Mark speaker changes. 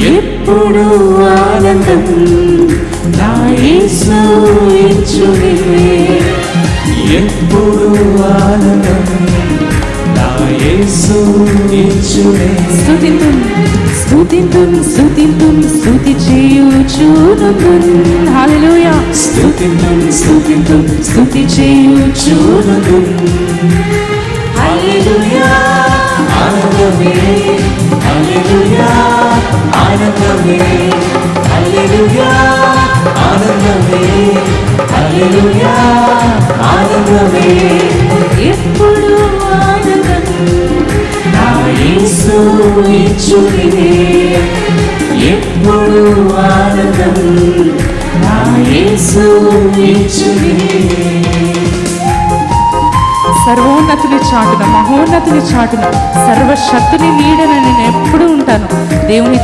Speaker 1: ఎప్పుడు ఆనందం నా యేసు ఇచ్చునే, ఎప్పుడు ఆనందం నా యేసు ఇచ్చునే. స్తుతింతుం స్తుతింతుం స్తుతింతుం స్తుతి చేయుచునుతున్. హల్లెలూయా. స్తుతింతుం స్తుతింతుం స్తుతి చేయుచునుతున్. హల్లెలూయా. ఆనందమే హల్లెలూయా, ఆనందమే హల్లెలూయా, ఆనందమే హల్లెలూయా, ఆనందమే. ఎప్పుడు ఆనందం నా యేసు ఇచ్చునే, ఎప్పుడు ఆనందం నా యేసు ఇచ్చునే. సర్వోన్నతుని చాటున, మహోన్నతుని చాటున, సర్వశక్తుని నీడన నేను ఎప్పుడు ఉంటాను. దేవుని